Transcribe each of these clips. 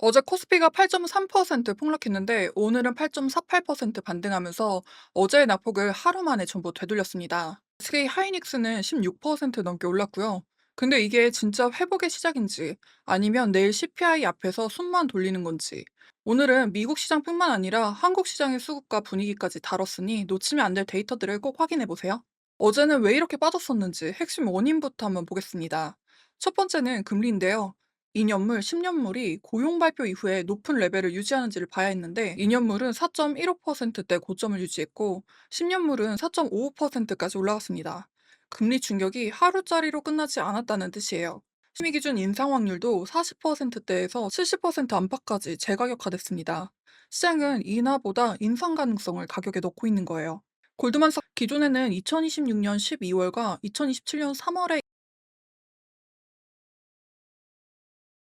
어제 코스피가 8.3% 폭락했는데 오늘은 8.48% 반등하면서 어제의 낙폭을 하루 만에 전부 되돌렸습니다. SK 하이닉스는 16% 넘게 올랐고요. 근데 이게 진짜 회복의 시작인지 아니면 내일 CPI 앞에서 숨만 돌리는 건지, 오늘은 미국 시장뿐만 아니라 한국 시장의 수급과 분위기까지 다뤘으니 놓치면 안 될 데이터들을 꼭 확인해 보세요. 어제는 왜 이렇게 빠졌었는지 핵심 원인부터 한번 보겠습니다. 첫 번째는 금리인데요. 2년물, 10년물이 고용 발표 이후에 높은 레벨을 유지하는지를 봐야 했는데, 2년물은 4.15%대 고점을 유지했고 10년물은 4.55%까지 올라갔습니다. 금리 충격이 하루짜리로 끝나지 않았다는 뜻이에요. 심의 기준 인상 확률도 40%대에서 70% 안팎까지 재가격화됐습니다. 시장은 인하보다 인상 가능성을 가격에 넣고 있는 거예요. 골드만삭 기존에는 2026년 12월과 2027년 3월에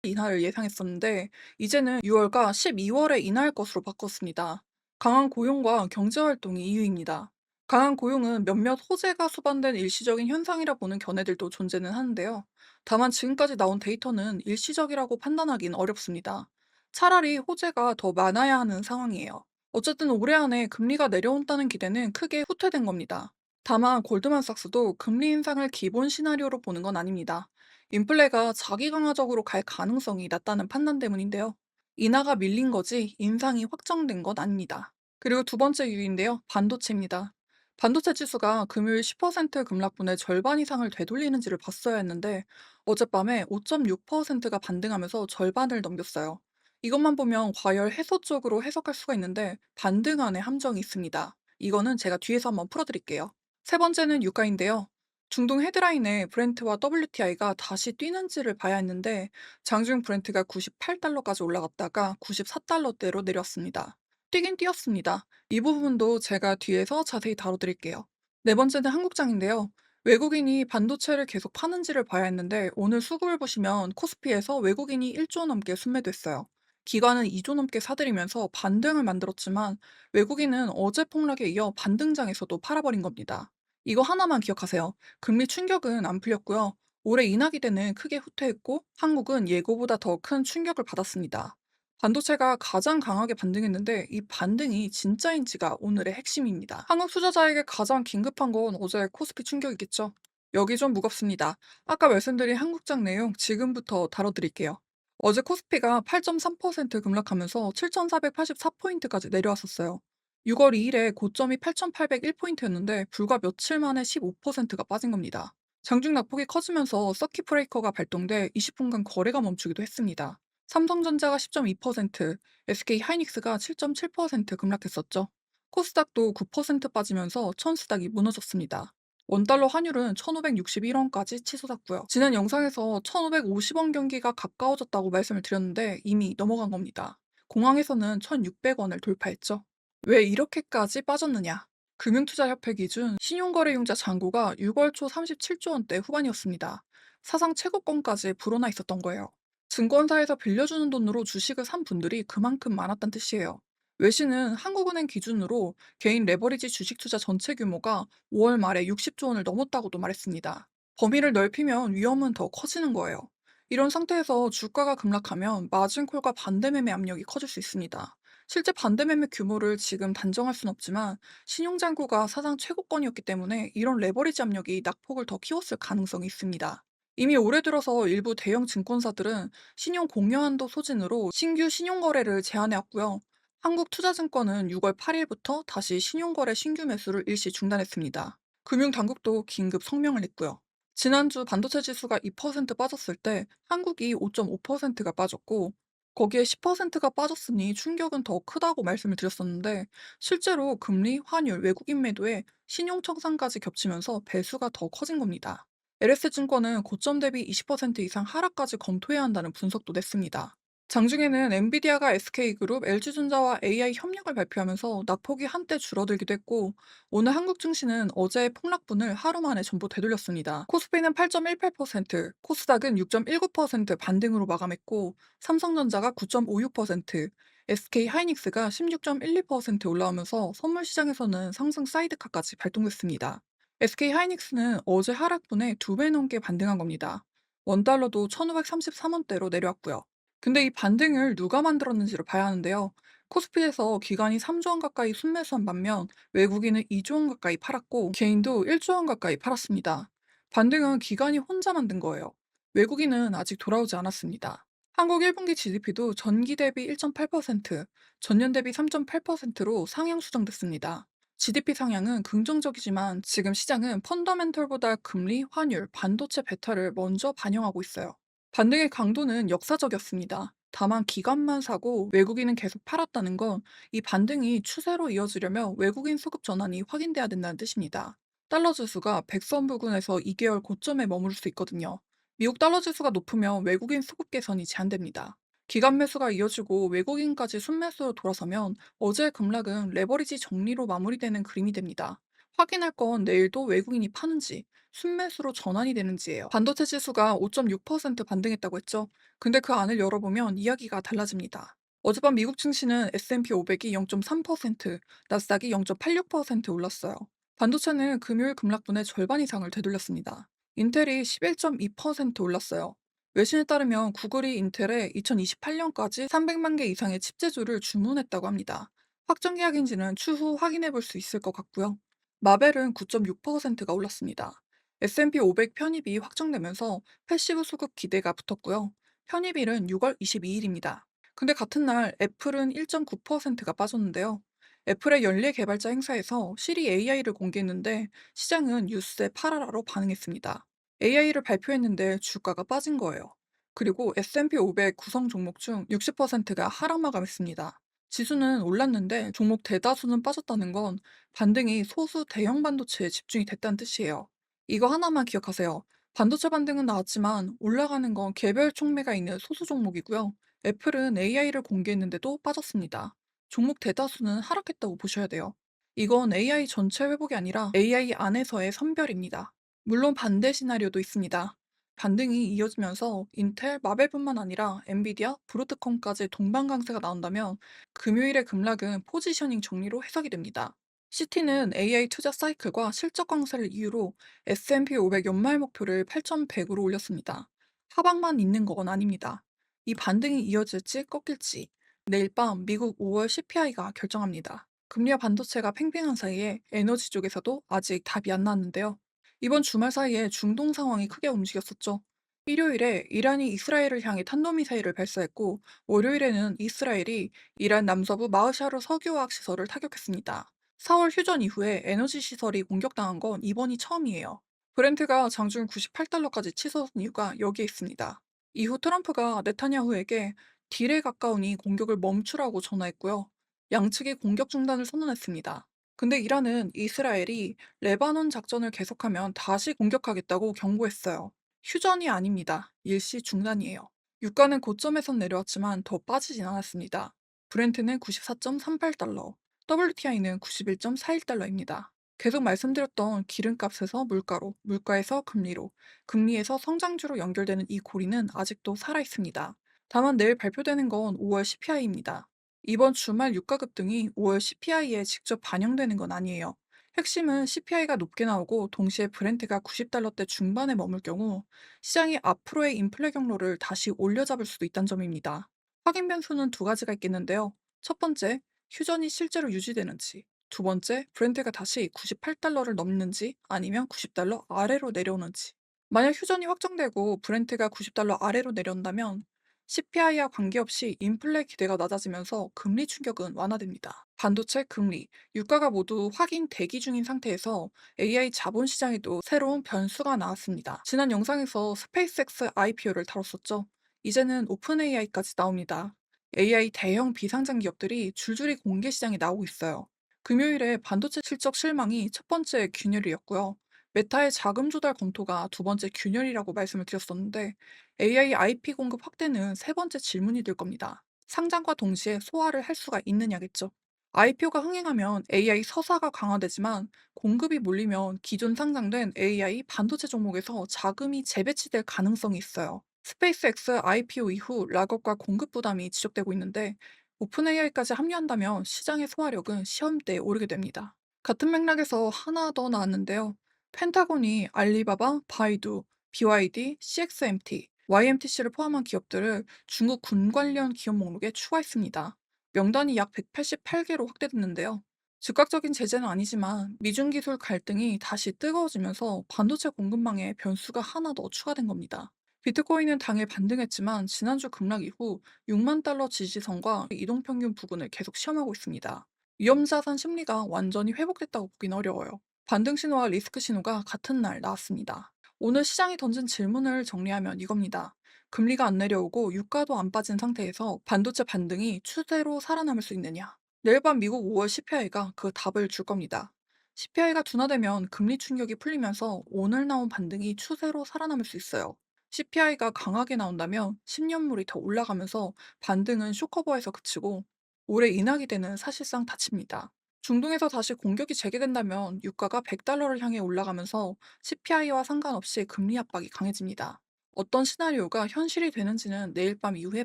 인하를 예상했었는데, 이제는 6월과 12월에 인하할 것으로 바꿨습니다. 강한 고용과 경제 활동이 이유입니다. 강한 고용은 몇몇 호재가 수반된 일시적인 현상이라 보는 견해들도 존재는 하는데요. 다만 지금까지 나온 데이터는 일시적이라고 판단하기는 어렵습니다. 차라리 호재가 더 많아야 하는 상황이에요. 어쨌든 올해 안에 금리가 내려온다는 기대는 크게 후퇴된 겁니다. 다만 골드만삭스도 금리 인상을 기본 시나리오로 보는 건 아닙니다. 인플레가 자기 강화적으로 갈 가능성이 낮다는 판단 때문인데요. 인하가 밀린 거지 인상이 확정된 건 아닙니다. 그리고 두 번째 이유인데요. 반도체입니다. 반도체 지수가 금요일 10% 급락분의 절반 이상을 되돌리는지를 봤어야 했는데, 어젯밤에 5.6%가 반등하면서 절반을 넘겼어요. 이것만 보면 과열 해소 쪽으로 해석할 수가 있는데 반등 안에 함정이 있습니다. 이거는 제가 뒤에서 한번 풀어드릴게요. 세 번째는 유가인데요. 중동 헤드라인에 브렌트와 WTI가 다시 뛰는지를 봐야 했는데, 장중 브렌트가 98달러까지 올라갔다가 94달러대로 내렸습니다. 뛰긴 뛰었습니다. 이 부분도 제가 뒤에서 자세히 다뤄드릴게요. 네 번째는 한국장인데요. 외국인이 반도체를 계속 파는지를 봐야 했는데, 오늘 수급을 보시면 코스피에서 외국인이 1조 넘게 순매도했어요. 기관은 2조 넘게 사들이면서 반등을 만들었지만, 외국인은 어제 폭락에 이어 반등장에서도 팔아버린 겁니다. 이거 하나만 기억하세요. 금리 충격은 안 풀렸고요. 올해 인하 기대는 크게 후퇴했고 한국은 예고보다 더 큰 충격을 받았습니다. 반도체가 가장 강하게 반등했는데 이 반등이 진짜인지가 오늘의 핵심입니다. 한국 투자자에게 가장 긴급한 건 어제 코스피 충격이겠죠. 여기 좀 무겁습니다. 아까 말씀드린 한국장 내용 지금부터 다뤄드릴게요. 어제 코스피가 8.3% 급락하면서 7,484포인트까지 내려왔었어요. 6월 2일에 고점이 8,801포인트였는데 불과 며칠 만에 15%가 빠진 겁니다. 장중 낙폭이 커지면서 서킷 브레이커가 발동돼 20분간 거래가 멈추기도 했습니다. 삼성전자가 10.2%, SK 하이닉스가 7.7% 급락했었죠. 코스닥도 9% 빠지면서 천스닥이 무너졌습니다. 원달러 환율은 1,561원까지 치솟았고요. 지난 영상에서 1,550원 경기가 가까워졌다고 말씀을 드렸는데 이미 넘어간 겁니다. 공항에서는 1,600원을 돌파했죠. 왜 이렇게까지 빠졌느냐? 금융투자협회 기준 신용거래융자 잔고가 6월 초 37조 원대 후반이었습니다. 사상 최고권까지 불어나 있었던 거예요. 증권사에서 빌려주는 돈으로 주식을 산 분들이 그만큼 많았단 뜻이에요. 외신은 한국은행 기준으로 개인 레버리지 주식 투자 전체 규모가 5월 말에 60조 원을 넘었다고도 말했습니다. 범위를 넓히면 위험은 더 커지는 거예요. 이런 상태에서 주가가 급락하면 마진콜과 반대매매 압력이 커질 수 있습니다. 실제 반대매매 규모를 지금 단정할 순 없지만 신용잔고가 사상 최고권이었기 때문에 이런 레버리지 압력이 낙폭을 더 키웠을 가능성이 있습니다. 이미 올해 들어서 일부 대형 증권사들은 신용 공여한도 소진으로 신규 신용거래를 제한해왔고요. 한국투자증권은 6월 8일부터 다시 신용거래 신규 매수를 일시 중단했습니다. 금융당국도 긴급 성명을 냈고요. 지난주 반도체 지수가 2% 빠졌을 때 한국이 5.5%가 빠졌고, 거기에 10%가 빠졌으니 충격은 더 크다고 말씀을 드렸었는데, 실제로 금리, 환율, 외국인 매도에 신용청산까지 겹치면서 배수가 더 커진 겁니다. LS증권은 고점 대비 20% 이상 하락까지 검토해야 한다는 분석도 냈습니다. 장중에는 엔비디아가 SK그룹, LG전자와 AI 협력을 발표하면서 낙폭이 한때 줄어들기도 했고, 오늘 한국 증시는 어제의 폭락분을 하루 만에 전부 되돌렸습니다. 코스피는 8.18%, 코스닥은 6.19% 반등으로 마감했고, 삼성전자가 9.56%, SK 하이닉스가 16.12% 올라오면서 선물 시장에서는 상승 사이드카까지 발동됐습니다. SK 하이닉스는 어제 하락분에 2배 넘게 반등한 겁니다. 원달러도 1,533원대로 내려왔고요. 근데 이 반등을 누가 만들었는지를 봐야 하는데요. 코스피에서 기관이 3조 원 가까이 순매수한 반면 외국인은 2조 원 가까이 팔았고 개인도 1조 원 가까이 팔았습니다. 반등은 기관이 혼자 만든 거예요. 외국인은 아직 돌아오지 않았습니다. 한국 1분기 GDP도 전기 대비 1.8%, 전년 대비 3.8%로 상향 수정됐습니다. GDP 상향은 긍정적이지만 지금 시장은 펀더멘털보다 금리, 환율, 반도체 배터를 먼저 반영하고 있어요. 반등의 강도는 역사적이었습니다. 다만 기관만 사고 외국인은 계속 팔았다는 건 이 반등이 추세로 이어지려면 외국인 수급 전환이 확인돼야 된다는 뜻입니다. 달러 지수가 100선 부근에서 2개월 고점에 머무를 수 있거든요. 미국 달러 지수가 높으면 외국인 수급 개선이 제한됩니다. 기관 매수가 이어지고 외국인까지 순매수로 돌아서면 어제의 급락은 레버리지 정리로 마무리되는 그림이 됩니다. 확인할 건 내일도 외국인이 파는지, 순매수로 전환이 되는지예요. 반도체 지수가 5.6% 반등했다고 했죠. 근데 그 안을 열어보면 이야기가 달라집니다. 어젯밤 미국 증시는 S&P 500이 0.3%, 나스닥이 0.86% 올랐어요. 반도체는 금요일 급락분의 절반 이상을 되돌렸습니다. 인텔이 11.2% 올랐어요. 외신에 따르면 구글이 인텔에 2028년까지 300만 개 이상의 칩 제조를 주문했다고 합니다. 확정 계약인지는 추후 확인해 볼 수 있을 것 같고요. 마벨은 9.6%가 올랐습니다. S&P 500 편입이 확정되면서 패시브 수급 기대가 붙었고요. 편입일은 6월 22일입니다. 근데 같은 날 애플은 1.9%가 빠졌는데요. 애플의 연례 개발자 행사에서 시리 AI를 공개했는데 시장은 뉴스에 팔아라로 반응했습니다. AI를 발표했는데 주가가 빠진 거예요. 그리고 S&P 500 구성 종목 중 60%가 하락 마감했습니다. 지수는 올랐는데 종목 대다수는 빠졌다는 건 반등이 소수 대형 반도체에 집중이 됐다는 뜻이에요. 이거 하나만 기억하세요. 반도체 반등은 나왔지만 올라가는 건 개별 촉매가 있는 소수 종목이고요. 애플은 AI를 공개했는데도 빠졌습니다. 종목 대다수는 하락했다고 보셔야 돼요. 이건 AI 전체 회복이 아니라 AI 안에서의 선별입니다. 물론 반대 시나리오도 있습니다. 반등이 이어지면서 인텔, 마벨뿐만 아니라 엔비디아, 브로드컴까지 동반 강세가 나온다면 금요일의 급락은 포지셔닝 정리로 해석이 됩니다. 시티는 AI 투자 사이클과 실적 강세를 이유로 S&P 500 연말 목표를 8,100으로 올렸습니다. 하방만 있는 건 아닙니다. 이 반등이 이어질지 꺾일지 내일 밤 미국 5월 CPI가 결정합니다. 금리와 반도체가 팽팽한 사이에 에너지 쪽에서도 아직 답이 안 나왔는데요. 이번 주말 사이에 중동 상황이 크게 움직였었죠. 일요일에 이란이 이스라엘을 향해 탄도미사일을 발사했고, 월요일에는 이스라엘이 이란 남서부 마으샤르 석유화학 시설을 타격했습니다. 4월 휴전 이후에 에너지 시설이 공격당한 건 이번이 처음이에요. 브렌트가 장중 98달러까지 치솟은 이유가 여기에 있습니다. 이후 트럼프가 네타냐후에게 딜에 가까우니 공격을 멈추라고 전화했고요. 양측이 공격 중단을 선언했습니다. 근데 이란은 이스라엘이 레바논 작전을 계속하면 다시 공격하겠다고 경고했어요. 휴전이 아닙니다. 일시 중단이에요. 유가는 고점에선 내려왔지만 더 빠지진 않았습니다. 브렌트는 94.38달러, WTI는 91.41달러입니다. 계속 말씀드렸던 기름값에서 물가로, 물가에서 금리로, 금리에서 성장주로 연결되는 이 고리는 아직도 살아있습니다. 다만 내일 발표되는 건 5월 CPI입니다. 이번 주말 유가 급등이 5월 CPI에 직접 반영되는 건 아니에요. 핵심은 CPI가 높게 나오고 동시에 브렌트가 90달러대 중반에 머물 경우 시장이 앞으로의 인플레 경로를 다시 올려잡을 수도 있다는 점입니다. 확인 변수는 두 가지가 있겠는데요. 첫 번째, 휴전이 실제로 유지되는지. 두 번째, 브렌트가 다시 98달러를 넘는지 아니면 90달러 아래로 내려오는지. 만약 휴전이 확정되고 브렌트가 90달러 아래로 내려온다면 CPI와 관계없이 인플레 기대가 낮아지면서 금리 충격은 완화됩니다. 반도체, 금리, 유가가 모두 확인 대기 중인 상태에서 AI 자본 시장에도 새로운 변수가 나왔습니다. 지난 영상에서 스페이스X IPO를 다뤘었죠. 이제는 오픈 AI까지 나옵니다. AI 대형 비상장 기업들이 줄줄이 공개 시장에 나오고 있어요. 금요일에 반도체 실적 실망이 첫 번째 균열이었고요. 메타의 자금 조달 검토가 두 번째 균열이라고 말씀을 드렸었는데 AI IP 공급 확대는 세 번째 질문이 될 겁니다. 상장과 동시에 소화를 할 수가 있느냐겠죠. IPO가 흥행하면 AI 서사가 강화되지만 공급이 몰리면 기존 상장된 AI 반도체 종목에서 자금이 재배치될 가능성이 있어요. 스페이스X IPO 이후 락업과 공급 부담이 지적되고 있는데 오픈 AI까지 합류한다면 시장의 소화력은 시험대에 오르게 됩니다. 같은 맥락에서 하나 더 나왔는데요. 펜타곤이 알리바바, 바이두, BYD, CXMT, YMTC를 포함한 기업들을 중국 군 관련 기업 목록에 추가했습니다. 명단이 약 188개로 확대됐는데요. 즉각적인 제재는 아니지만 미중 기술 갈등이 다시 뜨거워지면서 반도체 공급망에 변수가 하나 더 추가된 겁니다. 비트코인은 당일 반등했지만 지난주 급락 이후 6만 달러 지지선과 이동평균 부근을 계속 시험하고 있습니다. 위험자산 심리가 완전히 회복됐다고 보긴 어려워요. 반등 신호와 리스크 신호가 같은 날 나왔습니다. 오늘 시장이 던진 질문을 정리하면 이겁니다. 금리가 안 내려오고 유가도 안 빠진 상태에서 반도체 반등이 추세로 살아남을 수 있느냐? 내일 밤 미국 5월 CPI가 그 답을 줄 겁니다. CPI가 둔화되면 금리 충격이 풀리면서 오늘 나온 반등이 추세로 살아남을 수 있어요. CPI가 강하게 나온다면 10년물이 더 올라가면서 반등은 쇼커버에서 그치고 올해 인하기 되는 사실상 닫힙니다. 중동에서 다시 공격이 재개된다면 유가가 100달러를 향해 올라가면서 CPI와 상관없이 금리 압박이 강해집니다. 어떤 시나리오가 현실이 되는지는 내일 밤 이후에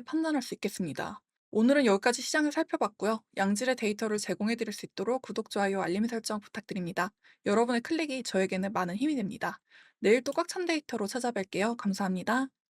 판단할 수 있겠습니다. 오늘은 여기까지 시장을 살펴봤고요. 양질의 데이터를 제공해 드릴 수 있도록 구독, 좋아요, 알림 설정 부탁드립니다. 여러분의 클릭이 저에게는 많은 힘이 됩니다. 내일 또 꽉 찬 데이터로 찾아뵐게요. 감사합니다.